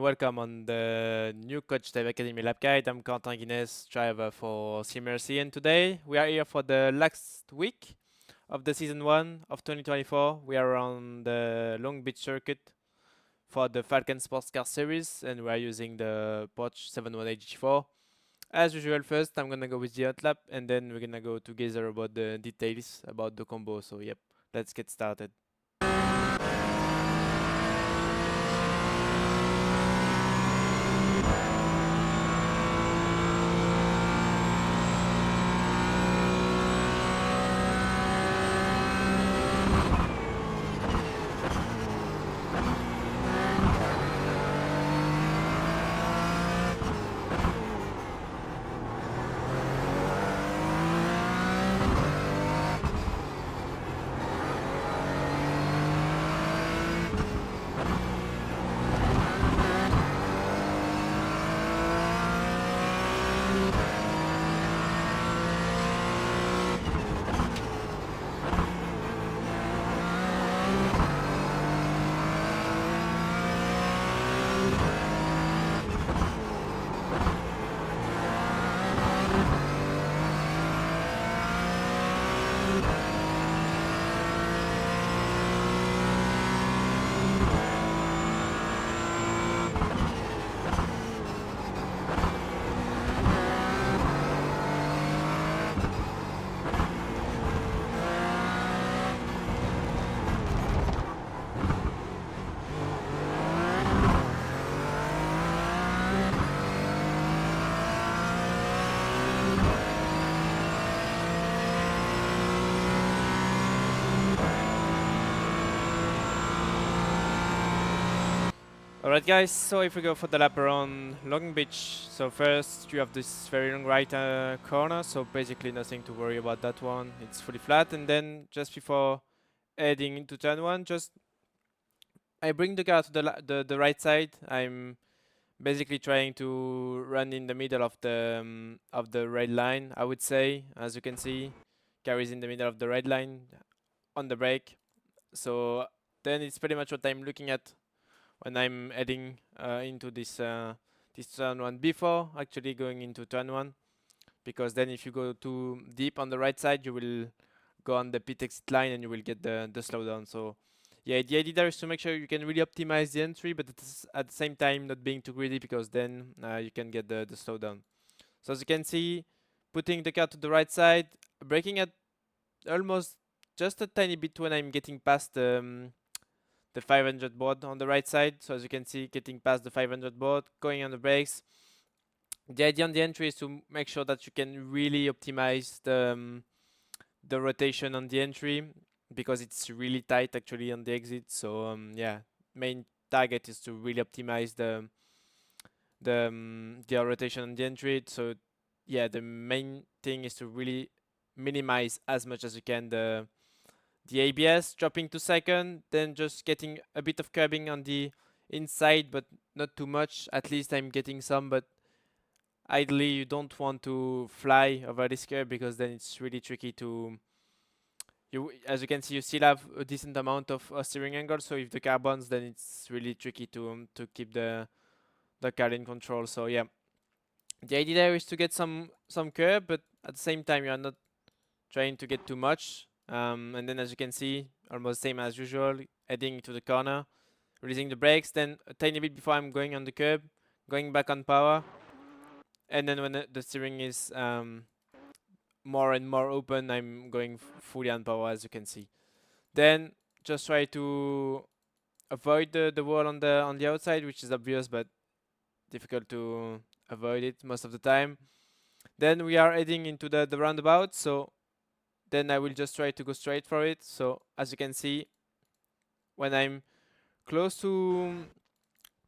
welcome on the new Coach Dev Academy Lab Guide. I'm Corentin Guinez, driver for CMRC, and today we are here for the last week of the season 1 of 2024. We are on the Long Beach circuit for the Falcon Sports Car Series, and we are using the Porsche 718 GT4. As usual, first I'm gonna go with the hot lap, and then we're gonna go together about the details about the combo. So yep, let's get started. Alright guys, so if we go for the lap around Long Beach, so first you have this very long right corner, so basically nothing to worry about that one, it's fully flat, and then just before heading into turn 1, just I bring the car to the right side. I'm basically trying to run in the middle of the red line, I would say. As you can see, car is in the middle of the red line on the brake, so then it's pretty much what I'm looking at when I'm heading into this turn 1 before actually going into turn 1, because then if you go too deep on the right side you will go on the pit exit line and you will get the slowdown. So yeah, the idea there is to make sure you can really optimize the entry, but at the same time not being too greedy, because then you can get the slowdown. So as you can see, putting the car to the right side, braking at almost just a tiny bit when I'm getting past the 500 board on the right side. So as you can see, getting past the 500 board, going on the brakes. The idea on the entry is to make sure that you can really optimize the rotation on the entry, because it's really tight actually on the exit. So yeah, main target is to really optimize the rotation on the entry. So yeah, the main thing is to really minimize as much as you can the ABS, dropping to second, then just getting a bit of curbing on the inside, but not too much. At least I'm getting some, but ideally you don't want to fly over this curb, because then it's really tricky to... as you can see, you still have a decent amount of steering angle, so if the car bonds, then it's really tricky to keep the car in control. So yeah, the idea there is to get some curb, but at the same time you are not trying to get too much. And then as you can see, almost same as usual, heading to the corner, releasing the brakes, then a tiny bit before I'm going on the curb, going back on power, and then when the steering is more and more open, I'm going fully on power, as you can see. Then just try to avoid the wall on the outside, which is obvious but difficult to avoid it most of the time. Then we are heading into the roundabout, so then I will just try to go straight for it. So as you can see, when I'm close to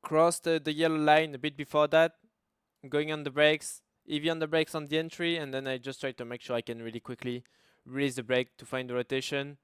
cross the yellow line, a bit before that, I'm going on the brakes, heavy on the brakes on the entry, and then I just try to make sure I can really quickly release the brake to find the rotation.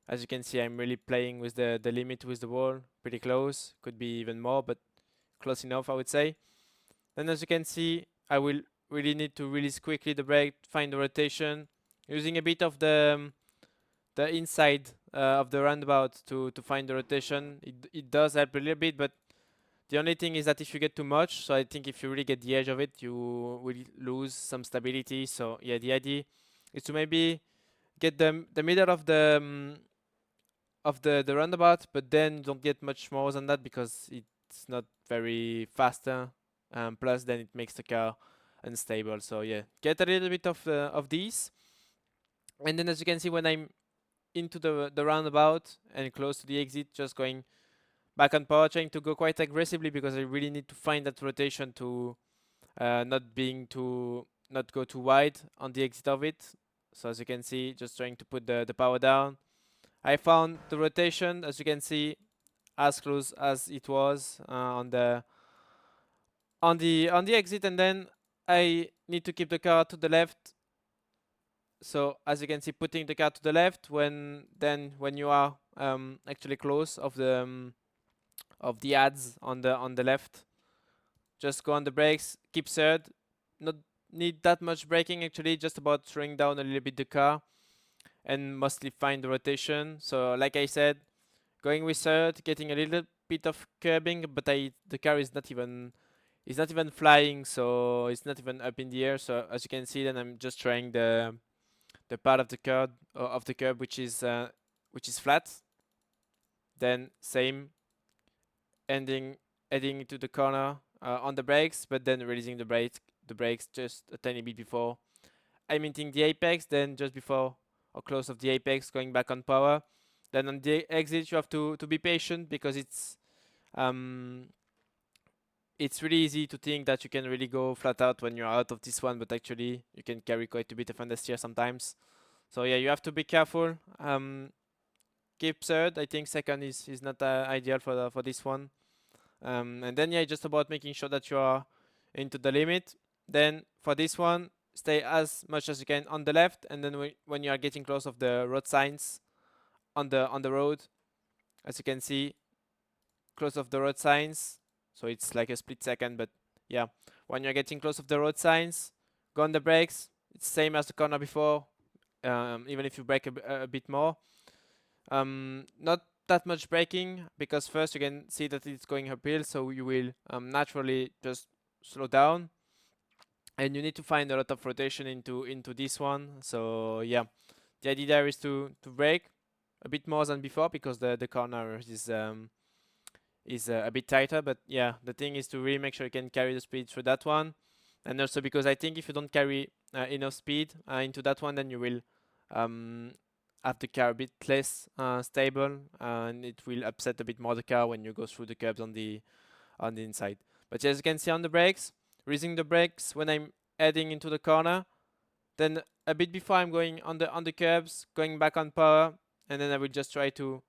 As you can see, I'm really playing with the limit with the wall, pretty close, could be even more, but close enough, I would say. Then as you can see, I will really need to release quickly the brake, find the rotation, using a bit of the inside of the roundabout to find the rotation. It does help a little bit, but The only thing is that if you get too much, so I think if you really get the edge of it, you will lose some stability. So yeah, the idea is to maybe get the middle of the roundabout, but then don't get much more than that because it's not very faster. Plus, then it makes the car unstable. So yeah, get a little bit of these, and then as you can see, when I'm into the roundabout and close to the exit, just going back on power, trying to go quite aggressively because I really need to find that rotation to not go too wide on the exit of it. So as you can see, just trying to put the power down. I found the rotation, as you can see, as close as it was on the exit, and then I need to keep the car to the left. So as you can see, putting the car to the left when you are actually close of the ads on the left, just go on the brakes, keep third. Not need that much braking actually, just about slowing down a little bit the car and mostly find the rotation. So like I said, going with third, getting a little bit of curbing, but the car is not even flying, so it's not even up in the air. So as you can see, then I'm just trying the part of the curb which is flat. Then same, heading into the corner on the brakes, but then releasing the brakes just a tiny bit before I'm hitting the apex. Then just before or close of the apex, going back on power. Then on the exit, you have to be patient because um it's really easy to think that you can really go flat out when you're out of this one, but actually you can carry quite a bit of understeer sometimes. So yeah, you have to be careful. Keep third. I think second is not ideal for this one. And then yeah, just about making sure that you are into the limit. Then for this one, stay as much as you can on the left, and then when you are getting close of the road signs on the road, as you can see, close of the road signs. So it's like a split second, but yeah, when you're getting close of the road signs, go on the brakes. It's same as the corner before, even if you brake a bit more. Not that much braking because first you can see that it's going uphill, so you will naturally just slow down, and you need to find a lot of rotation into this one. So yeah, the idea there is to brake a bit more than before because the corner is a bit tighter. But yeah, the thing is to really make sure you can carry the speed through that one, and also because I think if you don't carry enough speed into that one, then you will have the car a bit less stable, and it will upset a bit more the car when you go through the curbs on the inside. But as you can see on the brakes, raising the brakes when I'm heading into the corner, then a bit before I'm going on the curbs, going back on power, and then I will just try to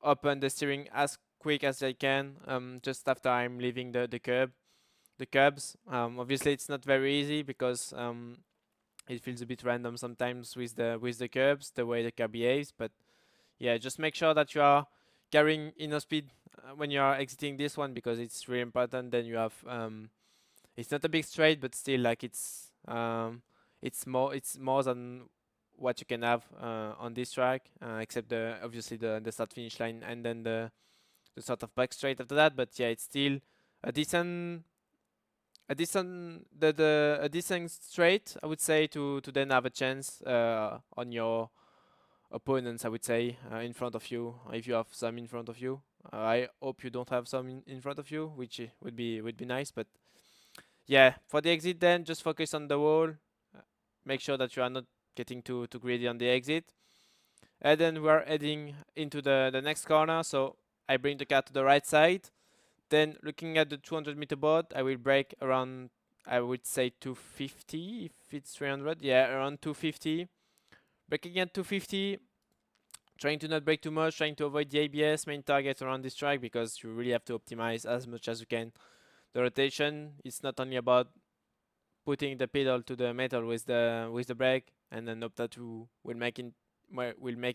open the steering as quick as I can, just after I'm leaving the curbs. Obviously it's not very easy because it feels a bit random sometimes with the curbs, the way the car behaves. But yeah, just make sure that you are carrying enough speed when you are exiting this one, because it's really important. Then you have it's not a big straight, but still like it's more than what you can have on this track, except obviously the start finish line and then the sort of back straight after that. But yeah, it's still a decent a decent straight, I would say, to then have a chance on your opponents, I would say, in front of you, if you have some in front of you. I hope you don't have some in front of you, which would be nice. But yeah, for the exit, then just focus on the wall. Make sure that you are not getting too greedy on the exit. And then we're heading into the next corner. So I bring the car to the right side. Then looking at the 200-meter board, I will brake around, I would say 250 if it's 300. Yeah, around 250. Braking at 250, trying to not brake too much, trying to avoid the ABS, main target around this track, because you really have to optimize as much as you can the rotation. It's not only about putting the pedal to the metal with the brake and then hope that you will make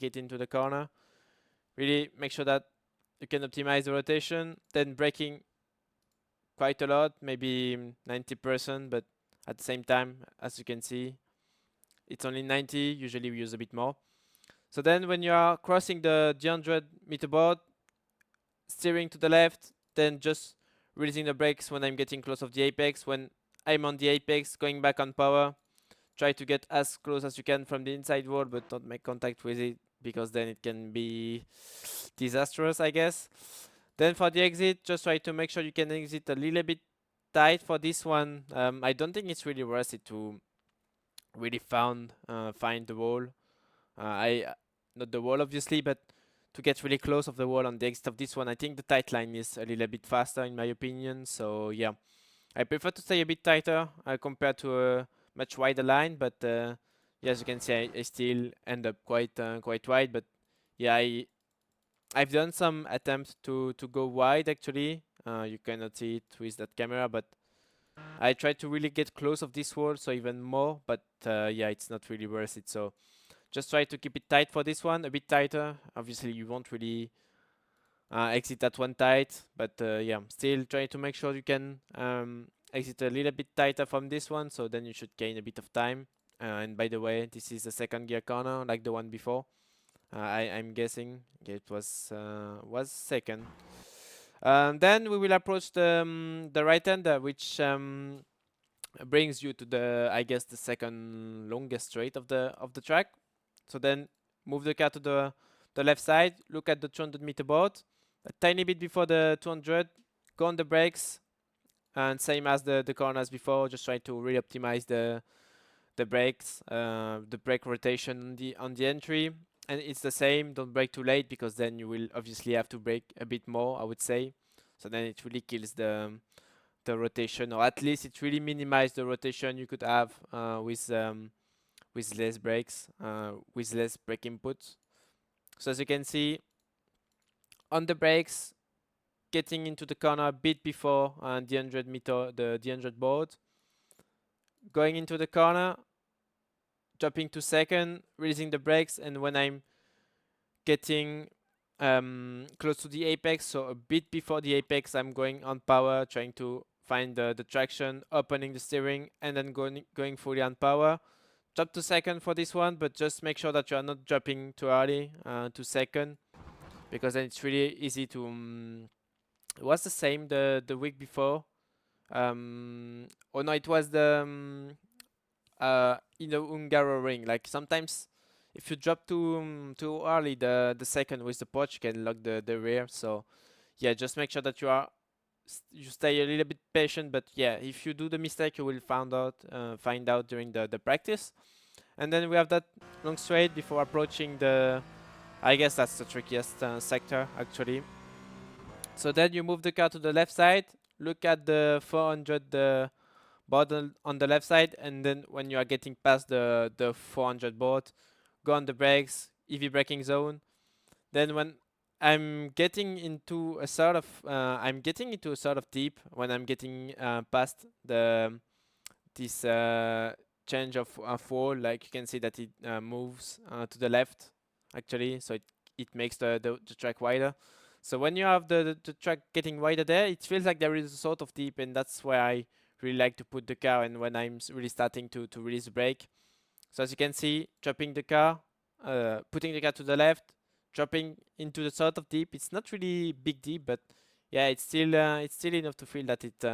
it into the corner. Really make sure that you can optimize the rotation. Then braking quite a lot, maybe 90%, but at the same time, as you can see, it's only 90. Usually we use a bit more. So then when you are crossing the 100-meter board, steering to the left, then just releasing the brakes when I'm getting close of the apex. When I'm on the apex, going back on power, try to get as close as you can from the inside wall, but don't make contact with it because then it can be disastrous, I guess. Then for the exit, just try to make sure you can exit a little bit tight for this one. I don't think it's really worth it to really find the wall. I not the wall obviously, but to get really close of the wall on the exit of this one, I think the tight line is a little bit faster in my opinion. So yeah, I prefer to stay a bit tighter compared to a much wider line. But yeah, as you can see, I still end up quite wide. But yeah, I've done some attempts to go wide actually. You cannot see it with that camera, but I tried to really get close of this wall, so even more. But yeah, it's not really worth it. So just try to keep it tight for this one, a bit tighter. Obviously, you won't really exit that one tight, but yeah, still try to make sure you can exit a little bit tighter from this one, so then you should gain a bit of time. And by the way, this is a second gear corner like the one before. I'm guessing it was second. Then we will approach the right-hander, which brings you to the, I guess, the second longest straight of the track. So then move the car to the left side, look at the 200-meter board, a tiny bit before the 200, go on the brakes, and same as the corners before, just try to really optimize the brakes, the brake rotation on the entry. And it's the same, don't brake too late because then you will obviously have to brake a bit more, I would say. So then it really kills the rotation, or at least it really minimizes the rotation you could have with less brakes, with less brake input. So as you can see, on the brakes, getting into the corner a bit before the 100-meter, the 100 board, going into the corner, dropping to second, releasing the brakes, and when I'm getting close to the apex, so a bit before the apex, I'm going on power, trying to find the traction, opening the steering, and then going fully on power. Drop to second for this one, but just make sure that you are not dropping too early to second, because then it's really easy to. It was the same the week before. Oh no, it was the in the Ungaro ring. Like sometimes, if you drop too early, the second with the Porsche can lock the rear. So yeah, just make sure that you stay a little bit patient. But yeah, if you do the mistake, you will find out during the practice. And then we have that long straight before approaching the. I guess that's the trickiest sector actually. So then you move the car to the left side. Look at the 400 board on the left side, and then when you are getting past the 400 board, go on the brakes, EV braking zone. Then when I'm getting into a sort of deep when I'm getting past this change of wall. Like you can see that it moves to the left actually, so it makes the track wider. So when you have the track getting wider there, it feels like there is a sort of deep, and that's where I really like to put the car, and when I'm really starting to release the brake. So as you can see, dropping the car, putting the car to the left, dropping into the sort of deep. It's not really big deep, but yeah, it's still enough to feel that it's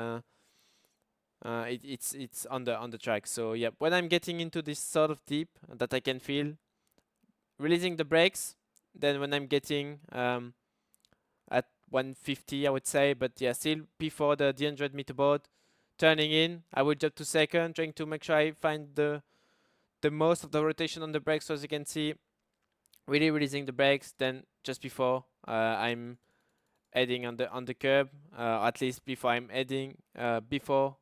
on the track. So yeah, when I'm getting into this sort of deep that I can feel, releasing the brakes. Then when I'm getting at 150, I would say, but yeah, still before the 100-meter board, turning in, I will jump to second, trying to make sure I find the most of the rotation on the brakes. So as you can see, really releasing the brakes. Then just before I'm heading on the curb, at least before I'm heading before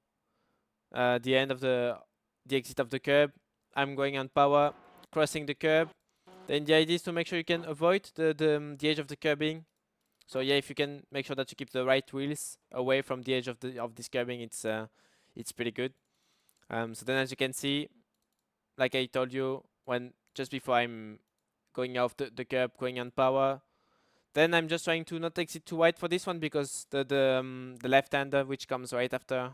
the end of the exit of the curb, I'm going on power, crossing the curb. Then the idea is to make sure you can avoid the edge of the curbing. So yeah, if you can make sure that you keep the right wheels away from the edge of this curbing, it's pretty good. So then, as you can see, like I told you, when just before I'm going off the curb, going on power, then I'm just trying to not exit too wide for this one, because the left-hander, which comes right after,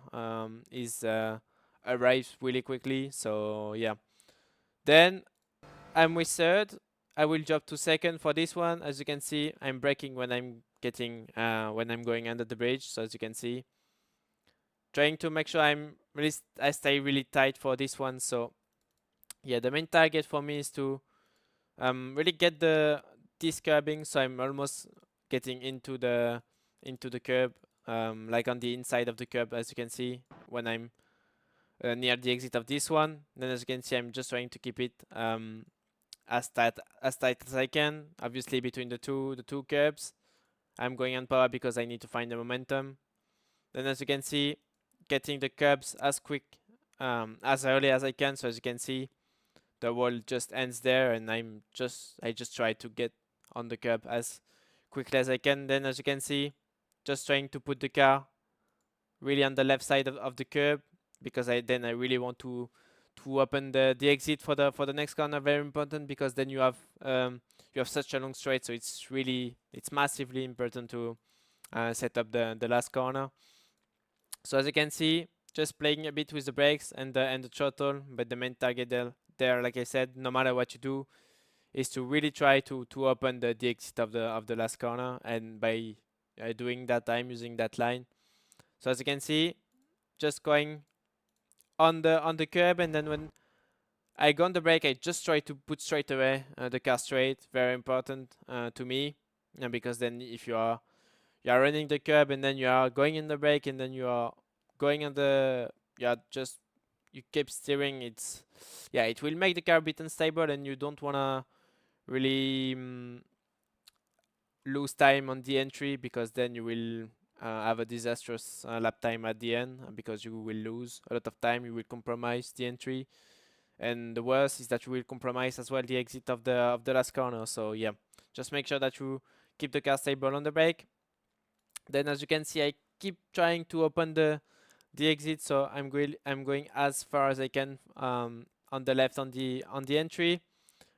arrives really quickly. So yeah, then I'm with third. I will drop to second for this one. As you can see, I'm braking when I'm going under the bridge. So as you can see, trying to make sure I stay really tight for this one. So yeah, the main target for me is to really get this curbing, so I'm almost getting into the curb, like on the inside of the curb, as you can see when I'm near the exit of this one. Then as you can see, I'm just trying to keep it as tight as I can. Obviously between the two curbs, I'm going on power because I need to find the momentum. Then as you can see, getting the curbs as quick as early as I can. So as you can see, the wall just ends there, and I just try to get on the curb as quickly as I can. Then as you can see, just trying to put the car really on the left side of the curb, because I really want to open the exit for the next corner. Very important, because then you have such a long straight, so it's massively important to set up the last corner. So as you can see, just playing a bit with the brakes and the throttle, but the main target there, like I said, no matter what you do, is to really try to open the exit of the last corner, and by doing that, I'm using that line. So as you can see, just going on the curb, and then when I go on the brake, I just try to put straight away the car straight. Very important to me, because then if you are running the curb and then you are going in the brake and then you are going on the just you keep steering, it will make the car a bit unstable, and you don't wanna really lose time on the entry, because then you will have a disastrous lap time at the end, because you will lose a lot of time. You will compromise the entry, and the worst is that you will compromise as well the exit of the last corner. So yeah, just make sure that you keep the car stable on the brake. Then as you can see, I keep trying to open the exit, so I'm going as far as I can on the left on the entry,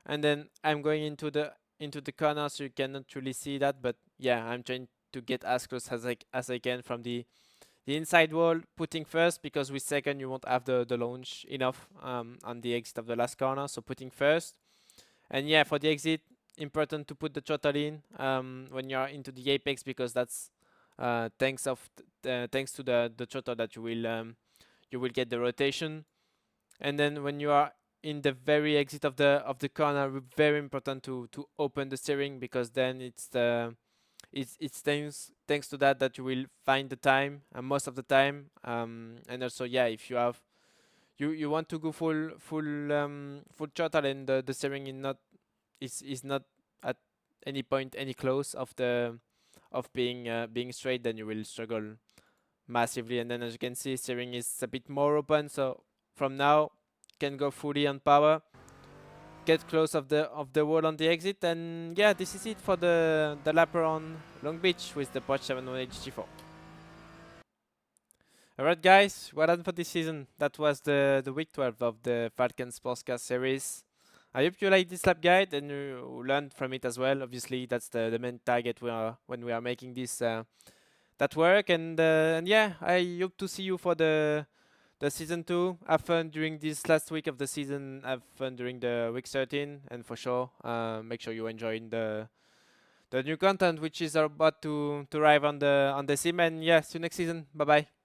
and then I'm going into the corner, so you cannot really see that, but yeah, I'm trying to get as close as I can from the inside wall, putting first, because with second you won't have the launch enough on the exit of the last corner, so putting first. And yeah, for the exit, important to put the throttle in when you're into the apex, because that's thanks to the throttle that you will get the rotation. And then when you are in the very exit of the corner, very important to open the steering, because then it's thanks to that you will find the time most of the time. And also, yeah, if you have you want to go full throttle, and the steering is not at any point any close of being straight, then you will struggle massively. And then as you can see, steering is a bit more open, so from now can go fully on power, get close of the wall on the exit, and yeah, this is it for the lap around Long Beach with the Porsche 718 GT4. Alright guys, well done for this season. That was the week 12 of the Falcon Sportscar series. I hope you like this lap guide and you learned from it as well. Obviously, that's the main target when we are making this that work. And yeah, I hope to see you for the season 2. Have fun during this last week of the season. Have fun during the week 13, and for sure, make sure you enjoy the new content which is about to arrive on the sim. And yeah, see you next season. Bye bye.